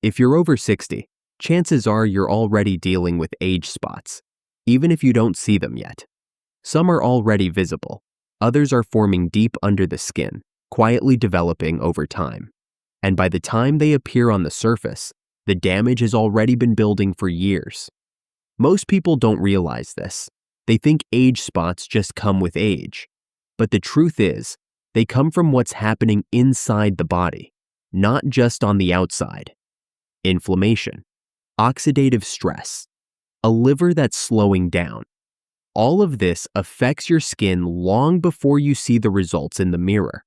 If you're over 60, chances are you're already dealing with age spots, even if you don't see them yet. Some are already visible, others are forming deep under the skin, quietly developing over time. And by the time they appear on the surface, the damage has already been building for years. Most people don't realize this. They think age spots just come with age. But the truth is, they come from what's happening inside the body, not just on the outside. Inflammation, oxidative stress, a liver that's slowing down. All of this affects your skin long before you see the results in the mirror.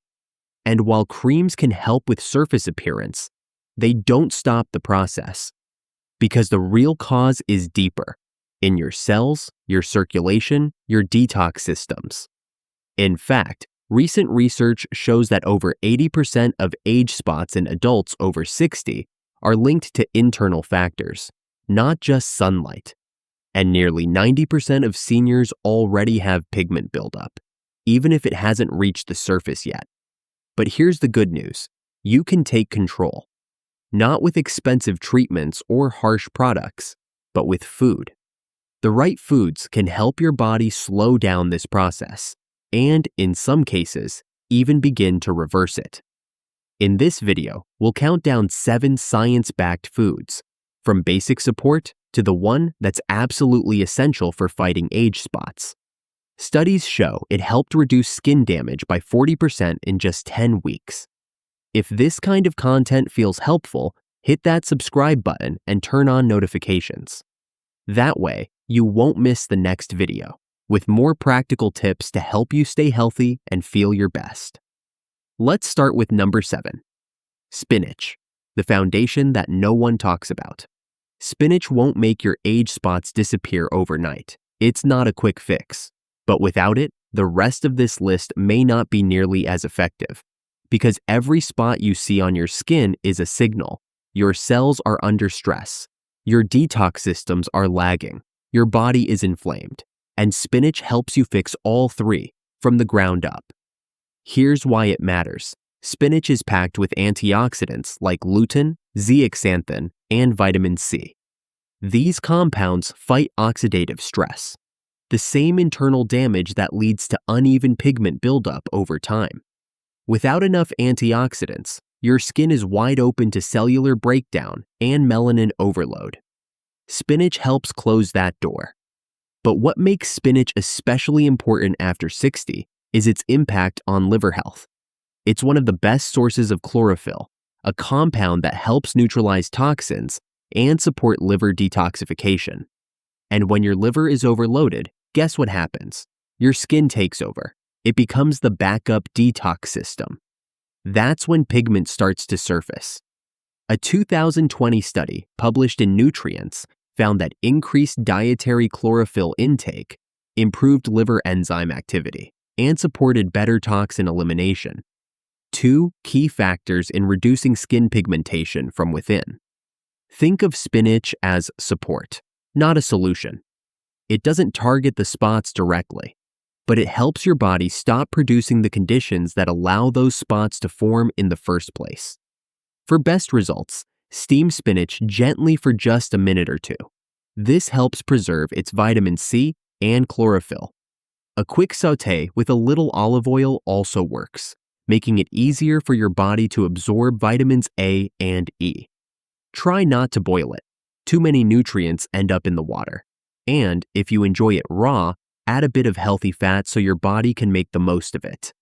And while creams can help with surface appearance, they don't stop the process. Because the real cause is deeper, in your cells, your circulation, your detox systems. In fact, recent research shows that over 80% of age spots in adults over 60 are linked to internal factors, not just sunlight. And nearly 90% of seniors already have pigment buildup, even if it hasn't reached the surface yet. But here's the good news. You can take control. Not with expensive treatments or harsh products, but with food. The right foods can help your body slow down this process, and in some cases, even begin to reverse it. In this video, we'll count down 7 science-backed foods, from basic support to the one that's absolutely essential for fighting age spots. Studies show it helped reduce skin damage by 40% in just 10 weeks. If this kind of content feels helpful, hit that subscribe button and turn on notifications. That way, you won't miss the next video, with more practical tips to help you stay healthy and feel your best. Let's start with number 7. Spinach, the foundation that no one talks about. Spinach won't make your age spots disappear overnight. It's not a quick fix. But without it, the rest of this list may not be nearly as effective. Because every spot you see on your skin is a signal. Your cells are under stress. Your detox systems are lagging. Your body is inflamed. And spinach helps you fix all 3 from the ground up. Here's why it matters. Spinach is packed with antioxidants like lutein, zeaxanthin, and vitamin C. These compounds fight oxidative stress, the same internal damage that leads to uneven pigment buildup over time. Without enough antioxidants, your skin is wide open to cellular breakdown and melanin overload. Spinach helps close that door. But what makes spinach especially important after 60 is its impact on liver health. It's one of the best sources of chlorophyll, a compound that helps neutralize toxins and support liver detoxification. And when your liver is overloaded, guess what happens? Your skin takes over. It becomes the backup detox system. That's when pigment starts to surface. A 2020 study published in Nutrients found that increased dietary chlorophyll intake improved liver enzyme activity and supported better toxin elimination. 2 key factors in reducing skin pigmentation from within. Think of spinach as support, not a solution. It doesn't target the spots directly, but it helps your body stop producing the conditions that allow those spots to form in the first place. For best results, steam spinach gently for just a minute or 2. This helps preserve its vitamin C and chlorophyll. A quick sauté with a little olive oil also works, making it easier for your body to absorb vitamins A and E. Try not to boil it. Too many nutrients end up in the water. And if you enjoy it raw, add a bit of healthy fat so your body can make the most of it.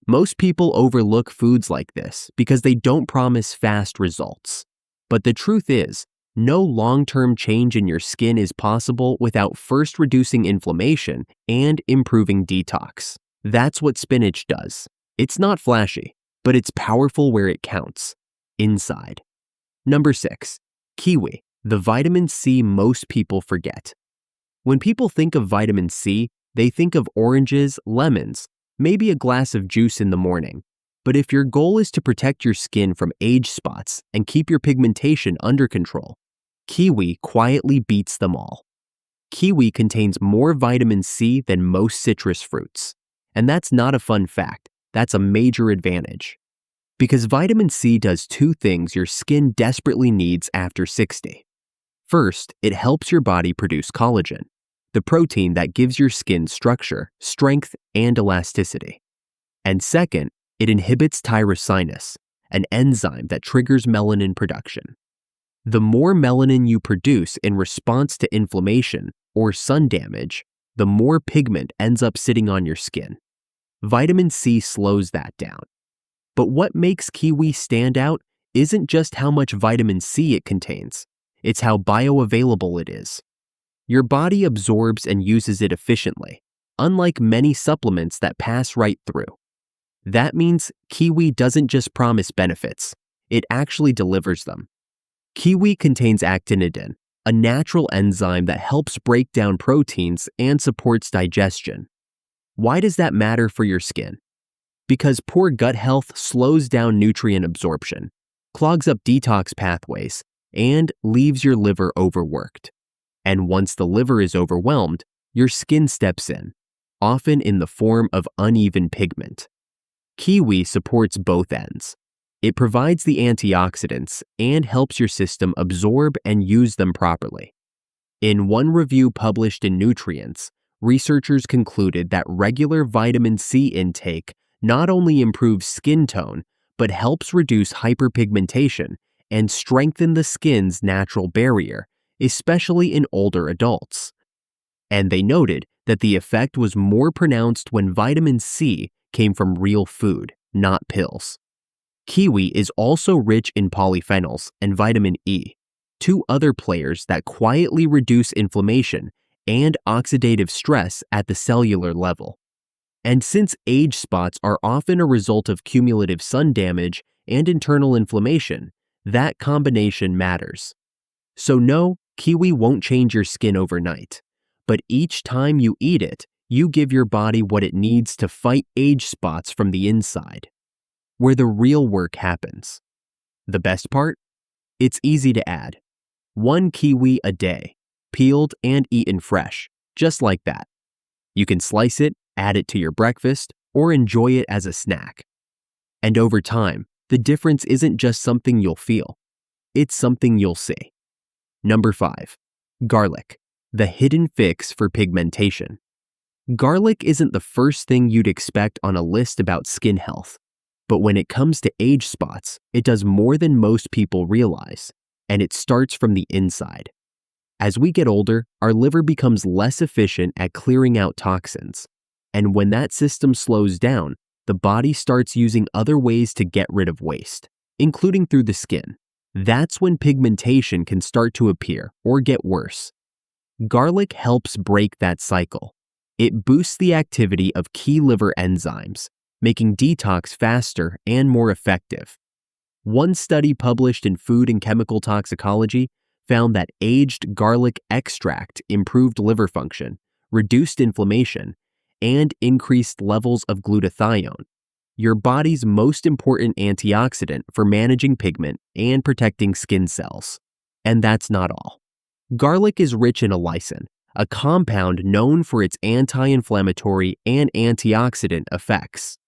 Most people overlook foods like this because they don't promise fast results. But the truth is, no long-term change in your skin is possible without first reducing inflammation and improving detox. That's what spinach does. It's not flashy, but it's powerful where it counts, inside. Number 6, kiwi, the vitamin C most people forget. When people think of vitamin C, they think of oranges, lemons, maybe a glass of juice in the morning. But if your goal is to protect your skin from age spots and keep your pigmentation under control, kiwi quietly beats them all. Kiwi contains more vitamin C than most citrus fruits. And that's not a fun fact, that's a major advantage. Because vitamin C does two things your skin desperately needs after 60. First, it helps your body produce collagen, the protein that gives your skin structure, strength, and elasticity. And second, it inhibits tyrosinase, an enzyme that triggers melanin production. The more melanin you produce in response to inflammation or sun damage, the more pigment ends up sitting on your skin. Vitamin C slows that down. But what makes kiwi stand out isn't just how much vitamin C it contains, it's how bioavailable it is. Your body absorbs and uses it efficiently, unlike many supplements that pass right through. That means kiwi doesn't just promise benefits, it actually delivers them. Kiwi contains actinidin, a natural enzyme that helps break down proteins and supports digestion. Why does that matter for your skin? Because poor gut health slows down nutrient absorption, clogs up detox pathways, and leaves your liver overworked. And once the liver is overwhelmed, your skin steps in, often in the form of uneven pigment. Kiwi supports both ends. It provides the antioxidants and helps your system absorb and use them properly. In one review published in Nutrients, researchers concluded that regular vitamin C intake not only improves skin tone, but helps reduce hyperpigmentation and strengthen the skin's natural barrier, especially in older adults. And they noted that the effect was more pronounced when vitamin C came from real food, not pills. Kiwi is also rich in polyphenols and vitamin E, two other players that quietly reduce inflammation and oxidative stress at the cellular level. And since age spots are often a result of cumulative sun damage and internal inflammation, that combination matters. So no, kiwi won't change your skin overnight, but each time you eat it, you give your body what it needs to fight age spots from the inside, where the real work happens. The best part? It's easy to add. 1 kiwi a day, peeled and eaten fresh, just like that. You can slice it, add it to your breakfast, or enjoy it as a snack. And over time, the difference isn't just something you'll feel, it's something you'll see. Number 5. Garlic, the hidden fix for pigmentation. Garlic isn't the first thing you'd expect on a list about skin health, but when it comes to age spots, it does more than most people realize, and it starts from the inside. As we get older, our liver becomes less efficient at clearing out toxins, and when that system slows down, the body starts using other ways to get rid of waste, including through the skin. That's when pigmentation can start to appear or get worse. Garlic helps break that cycle. It boosts the activity of key liver enzymes, making detox faster and more effective. One study published in Food and Chemical Toxicology found that aged garlic extract improved liver function, reduced inflammation, and increased levels of glutathione, your body's most important antioxidant for managing pigment and protecting skin cells. And that's not all. Garlic is rich in allicin, a compound known for its anti-inflammatory and antioxidant effects.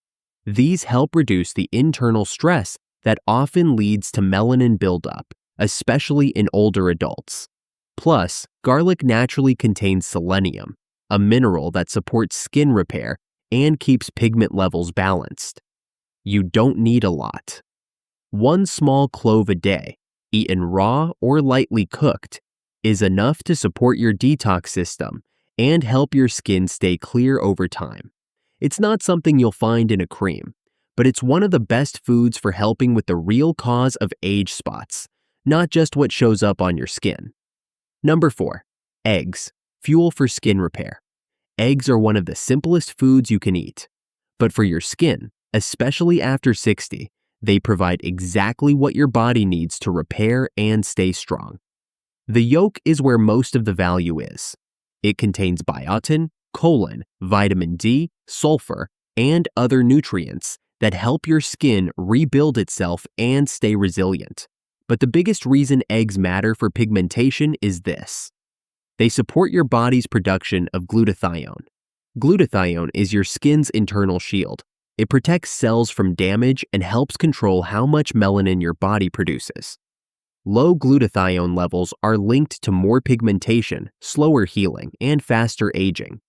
These help reduce the internal stress that often leads to melanin buildup, especially in older adults. Plus, garlic naturally contains selenium, a mineral that supports skin repair and keeps pigment levels balanced. You don't need a lot. 1 small clove a day, eaten raw or lightly cooked, is enough to support your detox system and help your skin stay clear over time. It's not something you'll find in a cream, but it's one of the best foods for helping with the real cause of age spots, not just what shows up on your skin. Number 4. Eggs, fuel for skin repair. Eggs are one of the simplest foods you can eat, but for your skin, especially after 60, they provide exactly what your body needs to repair and stay strong. The yolk is where most of the value is. It contains biotin, choline, vitamin D, sulfur, and other nutrients that help your skin rebuild itself and stay resilient. But the biggest reason eggs matter for pigmentation is this. They support your body's production of glutathione. Glutathione is your skin's internal shield, It protects cells from damage and helps control how much melanin your body produces. Low glutathione levels are linked to more pigmentation, slower healing, and faster aging.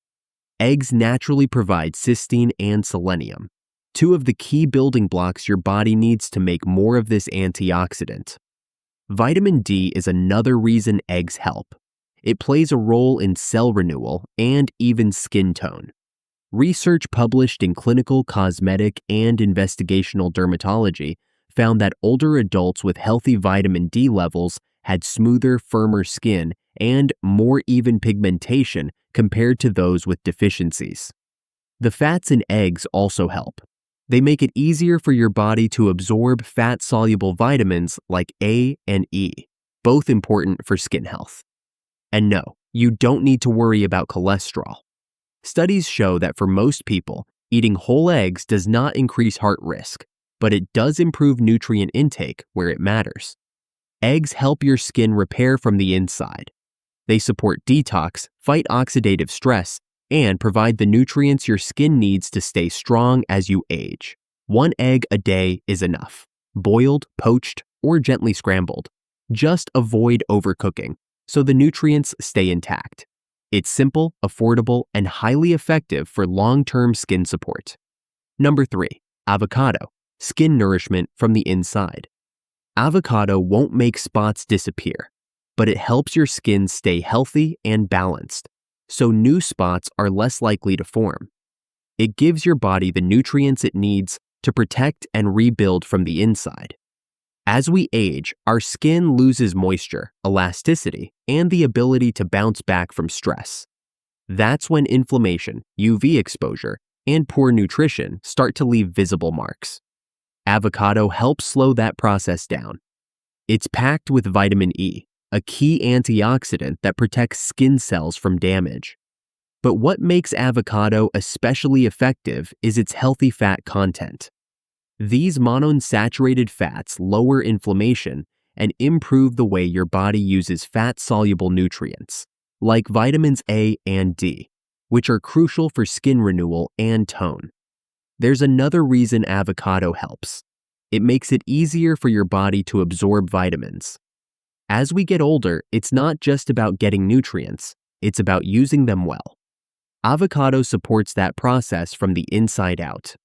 Eggs naturally provide cysteine and selenium, two of the key building blocks your body needs to make more of this antioxidant. Vitamin D is another reason eggs help. It plays a role in cell renewal and even skin tone. Research published in Clinical, Cosmetic, and Investigational Dermatology found that older adults with healthy vitamin D levels had smoother, firmer skin and more even pigmentation compared to those with deficiencies. The fats in eggs also help. They make it easier for your body to absorb fat-soluble vitamins like A and E, both important for skin health. And no, you don't need to worry about cholesterol. Studies show that for most people, eating whole eggs does not increase heart risk, but it does improve nutrient intake where it matters. Eggs help your skin repair from the inside. They support detox, fight oxidative stress, and provide the nutrients your skin needs to stay strong as you age. 1 egg a day is enough. Boiled, poached, or gently scrambled. Just avoid overcooking, so the nutrients stay intact. It's simple, affordable, and highly effective for long-term skin support. Number 3, avocado. Skin nourishment from the inside. Avocado won't make spots disappear, but it helps your skin stay healthy and balanced, so new spots are less likely to form. It gives your body the nutrients it needs to protect and rebuild from the inside. As we age, our skin loses moisture, elasticity, and the ability to bounce back from stress. That's when inflammation, UV exposure, and poor nutrition start to leave visible marks. Avocado helps slow that process down. It's packed with vitamin E, a key antioxidant that protects skin cells from damage. But what makes avocado especially effective is its healthy fat content. These monounsaturated fats lower inflammation and improve the way your body uses fat-soluble nutrients, like vitamins A and D, which are crucial for skin renewal and tone. There's another reason avocado helps. It makes it easier for your body to absorb vitamins. As we get older, it's not just about getting nutrients, it's about using them well. Avocado supports that process from the inside out.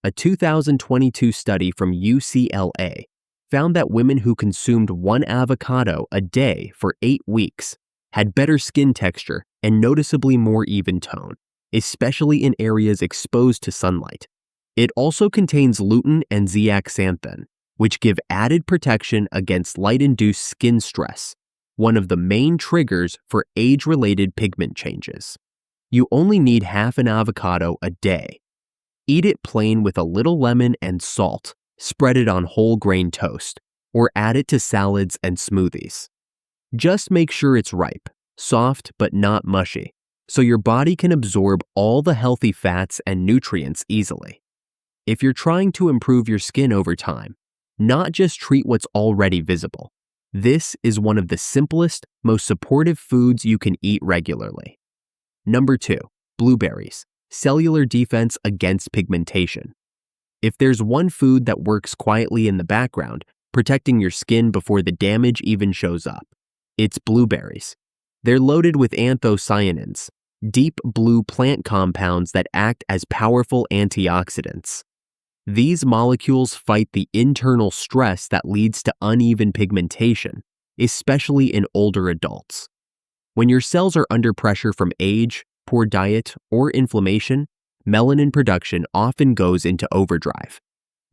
A 2022 study from UCLA found that women who consumed 1 avocado a day for 8 weeks had better skin texture and noticeably more even tone, especially in areas exposed to sunlight. It also contains lutein and zeaxanthin, which give added protection against light-induced skin stress, one of the main triggers for age-related pigment changes. You only need half an avocado a day. Eat it plain with a little lemon and salt, spread it on whole grain toast, or add it to salads and smoothies. Just make sure it's ripe, soft but not mushy, so your body can absorb all the healthy fats and nutrients easily. If you're trying to improve your skin over time, not just treat what's already visible, this is one of the simplest, most supportive foods you can eat regularly. Number 2, blueberries. Cellular defense against pigmentation. If there's one food that works quietly in the background, protecting your skin before the damage even shows up, it's blueberries. They're loaded with anthocyanins, deep blue plant compounds that act as powerful antioxidants. These molecules fight the internal stress that leads to uneven pigmentation, especially in older adults. When your cells are under pressure from age, poor diet, or inflammation, melanin production often goes into overdrive.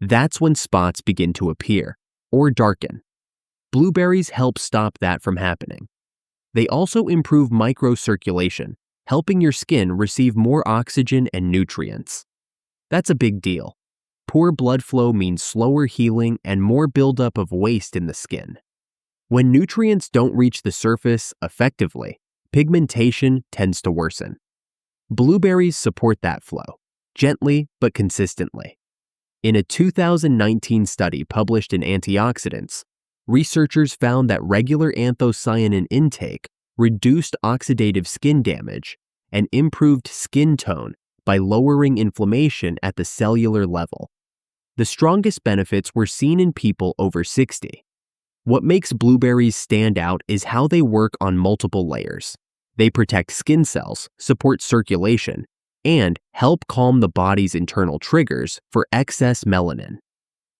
That's when spots begin to appear or darken. Blueberries help stop that from happening. They also improve microcirculation, helping your skin receive more oxygen and nutrients. That's a big deal. Poor blood flow means slower healing and more buildup of waste in the skin. When nutrients don't reach the surface effectively, pigmentation tends to worsen. Blueberries support that flow, gently but consistently. In a 2019 study published in Antioxidants, researchers found that regular anthocyanin intake reduced oxidative skin damage and improved skin tone by lowering inflammation at the cellular level. The strongest benefits were seen in people over 60. What makes blueberries stand out is how they work on multiple layers. They protect skin cells, support circulation, and help calm the body's internal triggers for excess melanin.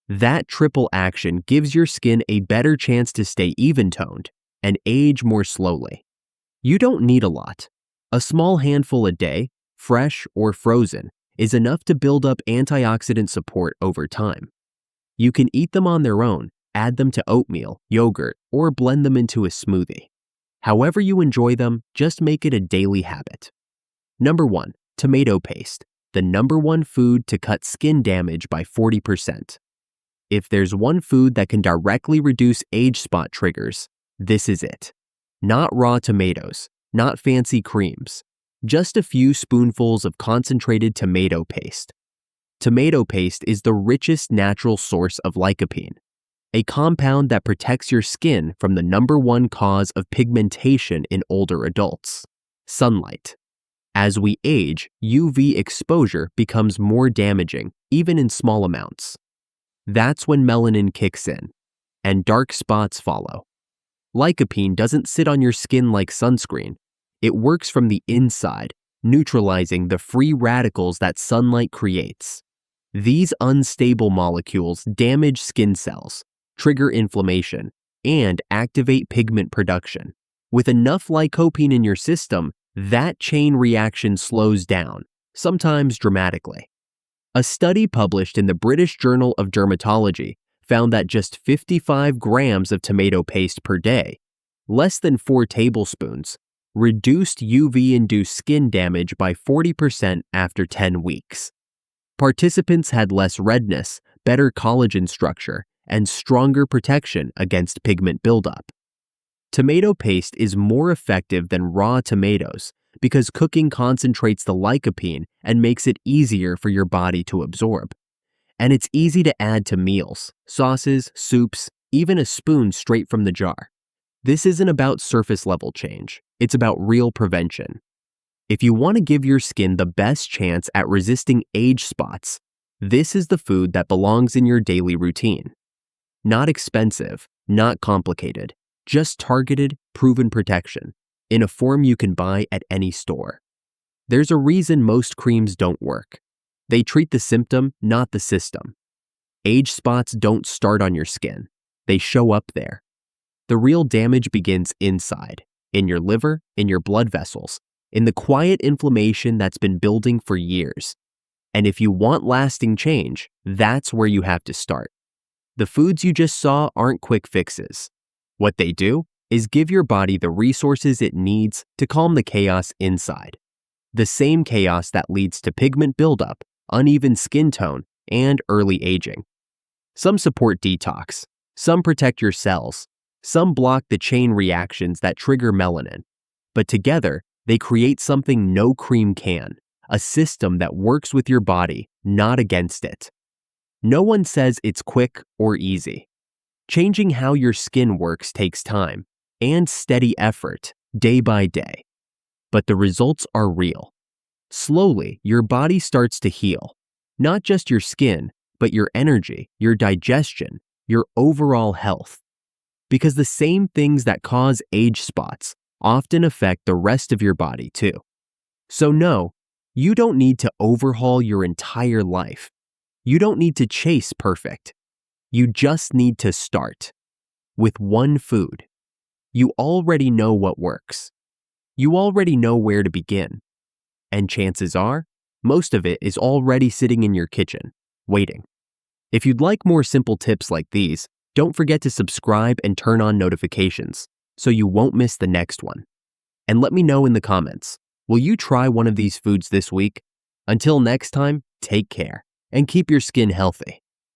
That triple action gives your skin a better chance to stay even-toned and age more slowly. You don't need a lot. A small handful a day, fresh or frozen, is enough to build up antioxidant support over time. You can eat them on their own, add them to oatmeal, yogurt, or blend them into a smoothie. However you enjoy them, just make it a daily habit. Number 1, tomato paste, the number one food to cut skin damage by 40%. If there's one food that can directly reduce age spot triggers, this is it. Not raw tomatoes, not fancy creams, just a few spoonfuls of concentrated tomato paste. Tomato paste is the richest natural source of lycopene, a compound that protects your skin from the number one cause of pigmentation in older adults, sunlight. As we age, UV exposure becomes more damaging, even in small amounts. That's when melanin kicks in, and dark spots follow. Lycopene doesn't sit on your skin like sunscreen. It works from the inside, neutralizing the free radicals that sunlight creates. These unstable molecules damage skin cells, trigger inflammation, and activate pigment production. With enough lycopene in your system, that chain reaction slows down, sometimes dramatically. A study published in the British Journal of Dermatology found that just 55 grams of tomato paste per day, less than 4 tablespoons, reduced UV-induced skin damage by 40% after 10 weeks. Participants had less redness, better collagen structure, and stronger protection against pigment buildup. Tomato paste is more effective than raw tomatoes because cooking concentrates the lycopene and makes it easier for your body to absorb. And it's easy to add to meals, sauces, soups, even a spoon straight from the jar. This isn't about surface level change, it's about real prevention. If you want to give your skin the best chance at resisting age spots, this is the food that belongs in your daily routine. Not expensive, not complicated, just targeted, proven protection, in a form you can buy at any store. There's a reason most creams don't work. They treat the symptom, not the system. Age spots don't start on your skin. They show up there. The real damage begins inside, in your liver, in your blood vessels, in the quiet inflammation that's been building for years. And if you want lasting change, that's where you have to start. The foods you just saw aren't quick fixes. What they do is give your body the resources it needs to calm the chaos inside. The same chaos that leads to pigment buildup, uneven skin tone, and early aging. Some support detox, some protect your cells, some block the chain reactions that trigger melanin. But together, they create something no cream can, a system that works with your body, not against it. No one says it's quick or easy. Changing how your skin works takes time and steady effort, day by day. But the results are real. Slowly, your body starts to heal. Not just your skin, but your energy, your digestion, your overall health. Because the same things that cause age spots often affect the rest of your body too. So no, you don't need to overhaul your entire life. You don't need to chase perfect. You just need to start. With one food. You already know what works. You already know where to begin. And chances are, most of it is already sitting in your kitchen, waiting. If you'd like more simple tips like these, don't forget to subscribe and turn on notifications so you won't miss the next one. And let me know in the comments, will you try one of these foods this week? Until next time, take care and keep your skin healthy.